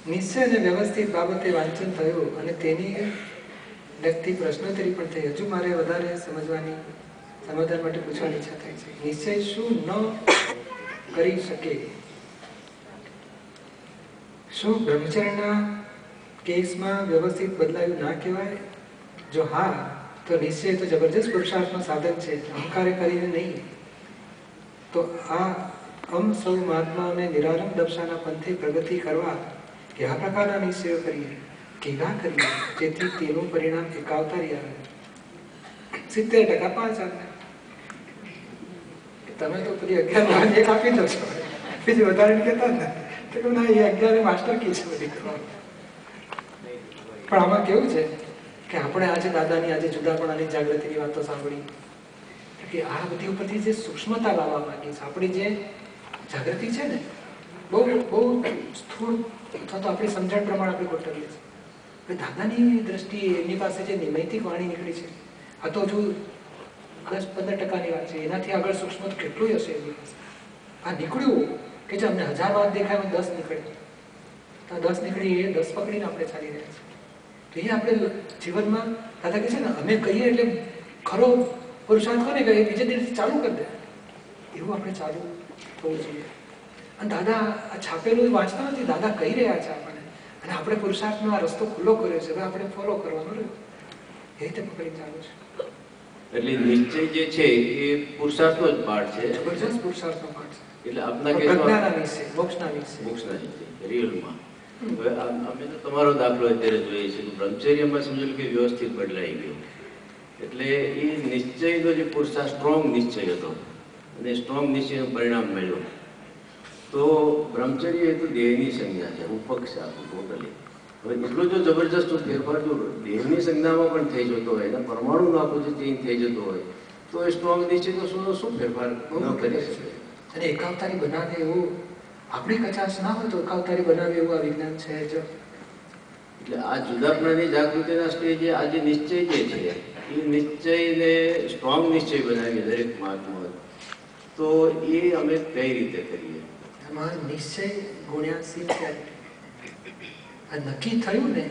નિશ્ચય અને વ્યવસ્થિત બાબતે વાંચન થયું અને તેની લગતી પ્રશ્નોત્તરી પણ થઈ. હજુ મારે વધારે સમાધાન માટે પૂછવાની ઈચ્છા થાય છે. નિશ્ચય શું ન કરી શકે? શું બ્રહ્મચર્યના કેસમાં વ્યવસ્થિત બદલાયું ના કહેવાય? જો હા, તો નિશ્ચય તો જબરજસ્ત પુરુષાર્થનું સાધન છે, અહંકારે કરીને નહીં. તો આ સૌ મહાત્માઓને નિરાલંબ દક્ષાના પંથે પ્રગતિ કરવા કેવા પ્રકારના નિશ્ચયો કરીએ, કેવા કરીએ જેથી તેનું પરિણામ એકાવતારી આવે. 70% 5 આવે. તમે તો પેલી 11 એક આપી દો છો, બીજું વધારે કહેતા ને તો ના, એ 11 માસ્ટર કી છે બધી કરવાનું. પણ આમાં કેવું છે કે આપણે આજે દાદાની આજે જુદાપણાની જાગૃતિની વાતો સાંભળી કે આ બધી ઉપરથી જે સૂક્ષ્મતા લાવવા માંગી છે, આપણી જે જાગૃતિ છે ને બહુ બહુ સ્થૂળ અથવા તો આપણી સમજણ પ્રમાણે આપણે ગોઠવીએ છીએ. દાદાની દ્રષ્ટિએ એમની પાસે જે નિમૈતિક વાણી નીકળી છે, આ તો હજુ 10-15% વાત છે. એનાથી આગળ સૂક્ષ્મ કેટલું હશે એમની પાસે. આ નીકળ્યું કે જે અમને 1000 વાત દેખાય 10 નીકળે, તો 10 નીકળી એ 10 પકડીને આપણે ચાલી રહ્યા છીએ. તો એ આપણે જીવનમાં દાદા કહે છે ને, અમે કહીએ એટલે ખરો પુરુષાર્થ કોને કહે, બીજે દિવસથી ચાલુ કરી દે, એવું આપણે ચાલુ થવું જોઈએ. અને દાદા આ છાપેલું વાંચતા નથી, દાદા કહી રહ્યા છે આપણને, અને આપણે પુરુષાર્થનો આ રસ્તો ખુલ્લો કર્યો છે, હવે આપણે ફોલો કરવાનો રહ્યો, એ રીતે પકડી ચાલુ છે. એટલે નિશ્ચય જે છે એ પુરુષાર્થનો જ પાઠ છે, જબરજસ્ત પુરુષાર્થનો પાઠ છે. એટલે આપના પ્રજ્ઞાના વિશે, મોક્ષના વિશે, મોક્ષના વિશે રિયલમાં. હવે અમે તો તમારો દાખલો અત્યારે જોઈએ છે કે બ્રહ્મચર્યમાં સમજો કે વ્યવસ્થિત બદલાઈ ગયો, એટલે એ નિશ્ચયનો જે પુરુષાર્થ સ્ટ્રોંગ નિશ્ચય હતો અને સ્ટ્રોંગ નિશ્ચયનું પરિણામ મળ્યું. તો બ્રહ્મચર્ય એ તો દેહની સંજ્ઞા છે, ઉપક્ષ આખું ટોટલી. હવે એટલો જો જબરજસ્ત ફેરફાર જો દેહની સંજ્ઞામાં પણ થઈ જતો હોય અને પરમાણુ આખું જે ચેન્જ થઈ જતો હોય, તો એ સ્ટ્રોંગ નિશ્ચય તો શું ફેરફાર ન કરી શકે? અને એકાવતારી બનાવે એવું આપણી કચાશ ના હોય તો એકાવતારી બનાવે એવું આ વિજ્ઞાન છે જ. એટલે આ જુદાપણાની જાગૃતિના સ્ટેજે આ જે નિશ્ચય જે છે એ નિશ્ચયને સ્ટ્રોંગ નિશ્ચય બનાવીએ દરેક મહાત્મા, તો એ અમે કઈ રીતે કરીએ? તમારો નિશ્ચય ગુણ્યા સિન્સિયરિટી. આ નક્કી થયું ને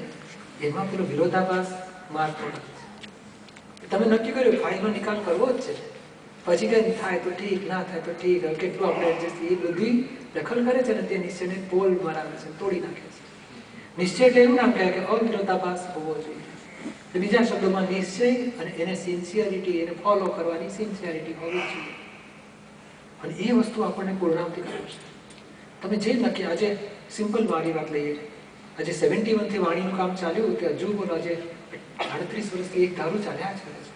એમાં પેલો વિરોધાભાસ માર પડે. તમે નક્કી કર્યું ફાઇલનો નિકાલ કરવો જ છે, પછી કઈ થાય તો ઠીક, ના થાય તો ઠીક, કેટલું આપણે એડજસ્ટ, એ બધી દખલ કરે છે ને તે નિશ્ચયને પોલ મરાવે છે, તોડી નાખે છે. નિશ્ચય એટલે એવું ના કહે કે અવિરોધાભાસ હોવો જોઈએ. બીજા શબ્દોમાં નિશ્ચય અને એને સિન્સિયરિટી, એને ફોલો કરવાની સિન્સિયરિટી હોવી જોઈએ. અને એ વસ્તુ આપણને પૂર્ણાવતી કરે છે. તમે જે નક્કી, આજે સિમ્પલ મારી વાત લઈએ, આજે 71 થી વાણીનું કામ ચાલ્યું કે હજુ બોલો આજે 38 વર્ષથી એક ધારું ચાલ્યા જ કરે છે.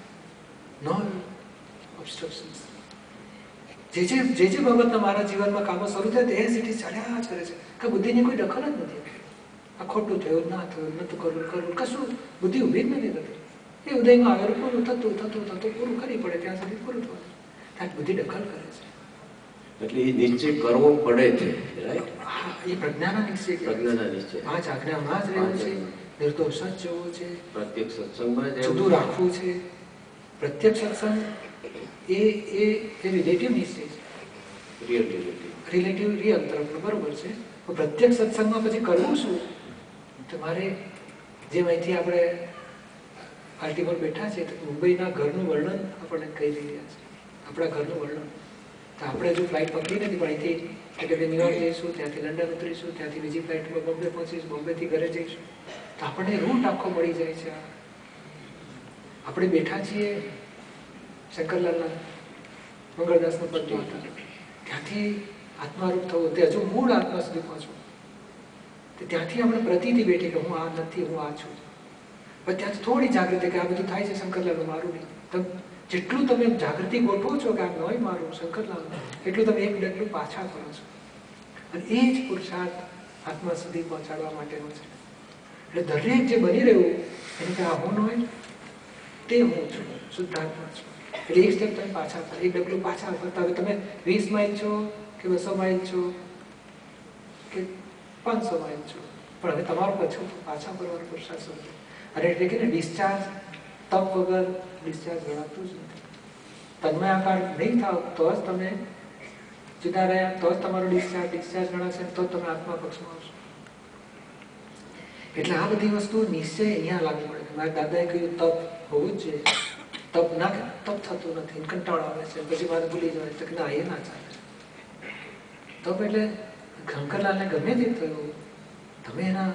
નો ઓબ્સ્ટ્રક્શન્સ. જે જે બાબતના મારા જીવનમાં કામો શરૂ થયા તે સિટી ચાલ્યા જ કરે છે, કે બુદ્ધિની કોઈ દખલ જ નથી. આ ખોટું થયું, ના થયું, નતું કરવું, કશું બુદ્ધિ ઊભી જ નથી થતી. એ ઉદયમાં આવેલું પૂરું થતું પૂરું કરી પડે ત્યાં સુધી પૂરું થવાનું. ત્યાં બુદ્ધિ દખલ કરે છે. એટલે એ નિશ્ચય કરવો પડે છે, રાઈટ? એ પ્રજ્ઞાના નિશ્ચય. પ્રજ્ઞાના નિશ્ચય. 5 આજ્ઞામાં જ રહેવું છે, નિર્દોષ જ જવું છે, પ્રત્યક્ષ સત્સંગમાં જુદું રાખવું છે. પ્રત્યક્ષ સત્સંગ એ રિલેટિવ નિશ્ચય છે, રિલેટિવ રિયલ તરફનો, બરોબર છે. પ્રત્યક્ષ સત્સંગમાં પછી કરવું શું? તમારે જેમ અહીંથી આપણે પાર્ટી પર બેઠા છે તો મુંબઈના ઘરનું વર્ણન આપણને કહી રહ્યા છે, આપણા ઘરનું વર્ણન. તો આપણે હજુ ફ્લાઇટ પકડી નથી, પણ અહીંથી એટલે ન્યુયોર્ક જઈશું, ત્યાંથી લંડન ઉતરીશું, ત્યાંથી બીજી ફ્લાઇટમાં બોમ્બે પહોંચીશું, બોમ્બેથી ઘરે જઈશું. તો આપણને રૂટ આખો મળી જાય છે. આપણે બેઠા છીએ શંકરલાલના મંગળદાસનો પદમાં હતા, ત્યાંથી આત્મારૂપ થવું, તે હજુ મૂળ આત્મા સુધી પહોંચવું. ત્યાંથી આપણે પ્રતિથી બેઠી કે હું આ નથી, હું આ છું. પણ ત્યાંથી થોડી જાગૃતિ કે આ બધું થાય છે શંકરલાલનું, મારું નહીં. જેટલું તમે જાગૃતિ ગોઠવો છો કે આ નોય મારું શંકરલાલ, એટલું તમે એક ડગલું પાછા કરો છો. અને એ જ પુરુષાર્થ આત્મા સુધી પહોંચાડવા માટેનો છે. એટલે દરેક જે બની રહ્યું એને કે આ હું નોય, તે હું છું, શુદ્ધાત્મા છું. એટલે એક સ્ટેપ તમે પાછા કરો, એક ડગલું પાછા ફરતા. હવે તમે 20 માઇલ છો કે 200 માઇલ છો કે 500 માઇલ છો, પણ હવે તમારો પાછા ફરવાનો પુરુષાર્થ સમજો. અને એટલે કે ડિસ્ચાર્જ તપ વગર ડિસ્ચાર્જ ગણાતું જ નથી. તન્મયાકાર નહીં થાવ તો જ તમે જુદા રહ્યા, તો જ તમારો ડિસ્ચાર્જ ગણાશે, તો જ તમે આત્મા પક્ષમાં આવશો. એટલે આ બધી વસ્તુ નિશ્ચય અહીંયા લાગુ પડે કે મારા દાદાએ કહ્યું તપ હોવું જ જોઈએ, તપ ના તપ થતું નથી, કંટાળો આવે છે, પછી મારે ભૂલી જવાય તો કે ના એ ના ચાલે. તપ એટલે શંકરલાલને ગમે તે થયું, તમે એના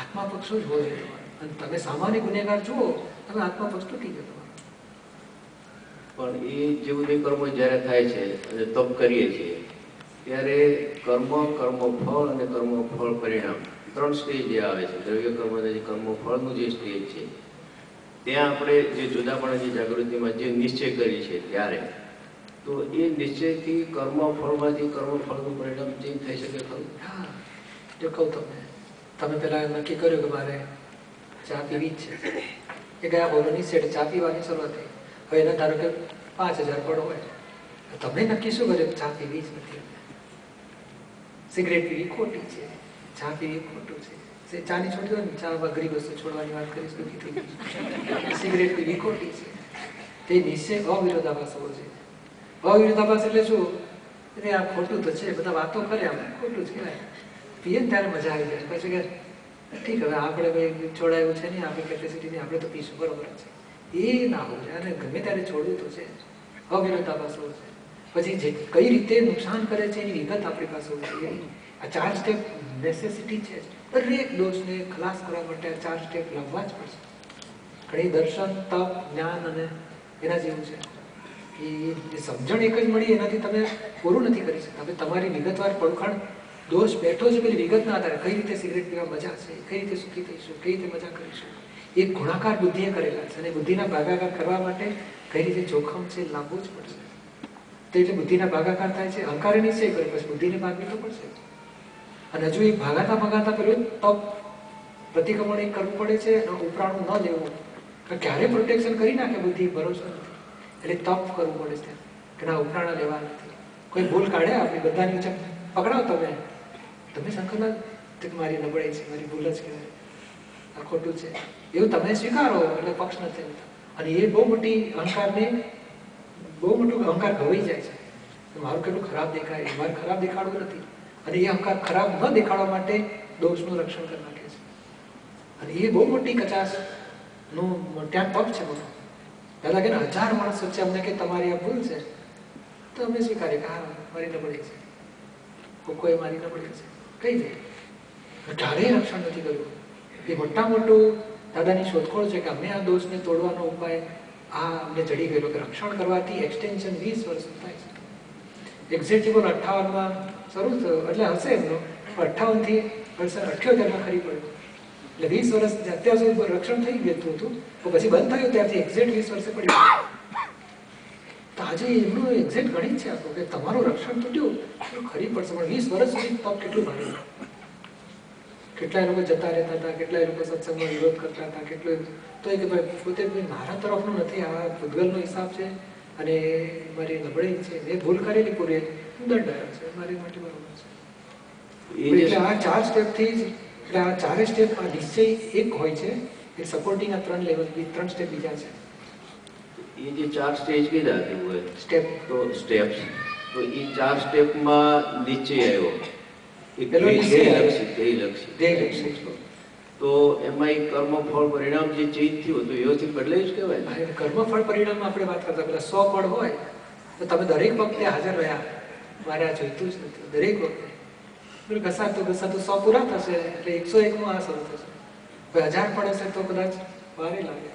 આત્મા પક્ષો જ હોવો જોઈએ તમારે. અને તમે સામાન્ય ગુનેગાર જુઓ, તમે આત્મા પક્ષ તૂટી ગયો તમારો. પણ એ જે બધું કર્મો જ્યારે થાય છે અને તપ કરીએ છીએ ત્યારે કર્મ, કર્મફળ અને કર્મફળ પરિણામ 3 સ્ટેજ જે આવે છે. દ્રવ્ય કર્મ અને જે કર્મફળનું જે સ્ટેજ છે ત્યાં આપણે જે જુદાપણાની જાગૃતિમાં જે નિશ્ચય કરી છે ત્યારે તો એ નિશ્ચયથી કર્મફળમાંથી કર્મફળનું પરિણામ ચેન્જ થઈ શકે ખરું? હા, જો કહું તમને, તમે પેલા નક્કી કર્યું કે મારે ચા પીવી જ છે, એ ગયા બોલોની સેટ ચા પીવાની શરૂઆત થઈ. હવે એના ધારો કે 5000 પડ હોય, તમે નક્કી શું કર્યું? ચા પીવી જ નથી, સિગરેટ પીવી ખોટી છે, ચા પીવી ખોટું છે. ચાની છોડી દો ને, ચા ગરીબ વસ્તુ છોડવાની વાત કરીશ તો થઈ ગઈ. સિગરેટ પીવી ખોટી છે, તે નિશ્ચય અવિરોધાભાસ હોવો જોઈએ. અવિરોધાભાસ એટલે શું? એટલે આ ખોટું તો છે, બધા વાતો કરે, આમ ખોટું જ કહેવાય. પીએ ને ત્યારે મજા આવી જાય, પછી કે ઠીક હવે આપણે ભાઈ છોડાયું છે નહીં, આપણી કેપેસિટી નહીં, આપણે તો પીશું, બરોબર છે. એ ના હોવું જોઈએ, અને ગમે ત્યારે છોડવું તો છે. અવિરોધાભાસ હોવો છે. પછી જે કઈ રીતે નુકસાન કરે છે એની વિગત આપણી પાસે હોવી જોઈએ. આ 4 સ્ટેપ નેસેસિટી છે. દરેક દોષને ખલાસ કરવા માટે આ 4 સ્ટેપ લાવવા જ પડશે. ઘણી દર્શન, તપ, જ્ઞાન અને એના જેવું છે. એ સમજણ એક જ મળી એનાથી તમે પૂરું નથી કરી શકતા. હવે તમારી વિગતવાર પડખણ દોષ બેઠો છે પેલી વિગતના આધારે, કઈ રીતે સિગરેટ પીવા મજા છે, કઈ રીતે સુખી થઈશું, કઈ રીતે મજા કરીશું, એ ગુણાકાર બુદ્ધિએ કરેલા છે. અને બુદ્ધિના ભાગાકાર કરવા માટે કઈ રીતે જોખમ છે લાવવું જ પડશે. તો એટલે બુદ્ધિના ભાગાકાર થાય છે, અહંકાર નિશ્ચય કરે, પછી બુદ્ધિને ભાગવી તો પડશે. અને હજુ એક ભાગાતા પેલું તપ પ્રતિક્રમણ કરવું પડે છે, અને ઉપરાણું ન લેવું. ક્યારે પ્રોટેક્શન કરી નાખે બુદ્ધિ, ભરોસો નથી. એટલે તપ કરવું પડે છે કે ના ઉપરાણા લેવા નથી. કોઈ ભૂલ કાઢે આપણી બધાની વચ્ચે પકડાવ તમે શંકરલાલ મારી નબળાઈ છે, મારી ભૂલ જ કહેવાય, આ ખોટું છે, એવું તમે સ્વીકારો એટલે પક્ષ નથી. અને એ બહુ મોટું અહંકાર ગવાઈ જાય છે. મારું કેટલું ખરાબ દેખાય, મારે ખરાબ દેખાડવું નથી. અને એ અહંકાર ખરાબ ન દેખાડવા માટે દોષનું રક્ષણ કરી નાખે છે. અને એ બહુ મોટી કચાશનું ત્યાં તપ છે બધું. દાદા કે 1000 માણસ વચ્ચે અમને કે તમારી આ ભૂલ છે, તો અમે સ્વીકારીએ કે હા મારી નબળી છે, કોઈ મારી નબળી છે, કઈ દે. ક્યારેય રક્ષણ નથી કર્યું. એ મોટું દાદાની શોધખોળ છે કે અમે આ દોષને તોડવાનો ઉપાય આ અમને જડી ગયેલો કે રક્ષણ કરવાથી એક્સટેન્શન 20 વર્ષ થાય છે. એક્ઝેક્ટ 58માં શરૂ થયો એટલે હશે એમનો, 58 થી 78માં ખરી પડ્યું. એટલે 20 વર્ષ અત્યાર સુધી રક્ષણ થઈ ગયું હતું, તો પછી બંધ થયું ત્યારથી એક્ઝેક્ટ 20 વર્ષે પડ્યું. તો આજે એમનું એક્ઝેક્ટ ગણિત છે આપણું કે તમારું રક્ષણ તૂટ્યું એટલું ખરી પડશે, પણ 20 વર્ષ સુધી તપ કેટલું ભારે. કેટલાય લોકો જતા રહેતા હતા, કેટલાય લોકો સત્સંગમાં વિરોધ કરતા હતા, કેટલું તો એ કે ભાઈ પોતે મારા તરફનું નથી, આ ભૂતગલનો હિસાબ છે અને મારી નબળાઈ છે, મેં ભૂલ કરેલી પૂરે દંડ આવ્યો છે, મારી માટે બરોબર છે. એટલે આ 4 સ્ટેપથી જ, એટલે આ 4 સ્ટેપ આ નિશ્ચય એક હોય છે, એ સપોર્ટિંગ આ 3 લેવલ 3 સ્ટેપ બીજા છે. એ જે 4 સ્ટેજ કીધા કે હોય સ્ટેપ તો સ્ટેપ્સ, તો એ 4 સ્ટેપમાં નિશ્ચય આવ્યો, તો એમાં એક કર્મફળ પરિણામ જે ચેન્જ થયું તો વ્યવસ્થિત બદલાયું જ કહેવાય. કર્મફળ પરિણામ આપણે વાત કરતા પેલા 100 પળ હોય તો તમે દરેક વખતે હાજર રહ્યા, મારે આ જોઈતું જ નથી, દરેક વખતે ઘસાતું 100 પૂરા થશે એટલે 101માં આ શરૂ થશે. 1000 પડ હશે તો કદાચ વારે લાગે,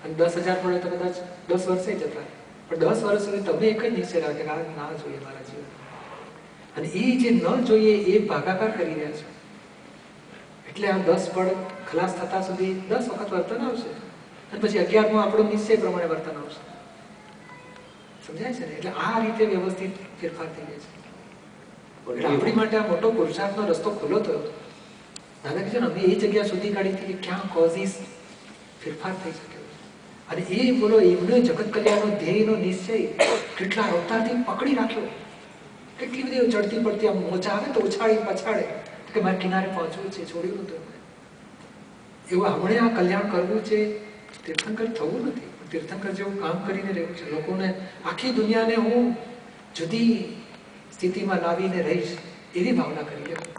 અને 10,000 પડે તો કદાચ 10 વર્ષે જતા, પણ 10 વર્ષ સુધી તમે એક જ નિશ્ચય રાખે કે આ ના જોઈએ મારા જીવન. અને એ જે ન જોઈએ એ ભાગાકાર કરી રહ્યા છે. એટલે આ 10 પળ ખલાસ થતા સુધી 10 વખત વર્તન આવશે, અને પછી 11માં આપણો નિશ્ચય પ્રમાણે વર્તન આવશે. સમજાય છે ને? એટલે આ રીતે વ્યવસ્થિત ફેરફાર થઈ જાય છે. એટલે આપણી માટે આ મોટો પુરુષાર્થનો રસ્તો ખુલ્લો થયો. દાદા કહે છે ને અમે એ જગ્યા સુધી કાઢી હતી કે ક્યાં કોઝિસ ફેરફાર થઈ શકે. અને એ બોલો એમનો જગત કલ્યાણનો ધ્યેયનો નિશ્ચય કેટલા અવતારથી પકડી રાખ્યો. કેટલી બધી ચડતી પડતી આમ મોજા આવે તો ઉછાળી પછાડે કે મારે કિનારે પહોંચવું છે, છોડ્યું નતું એમણે. એવું આપણે આ કલ્યાણ કરવું છે, તીર્થંકર થવું નથી, તીર્થંકર જેવું કામ કરીને રહેવું છે. લોકોને આખી દુનિયાને હું જુદી સ્થિતિમાં લાવીને રહીશ એવી ભાવના કરી લેવું.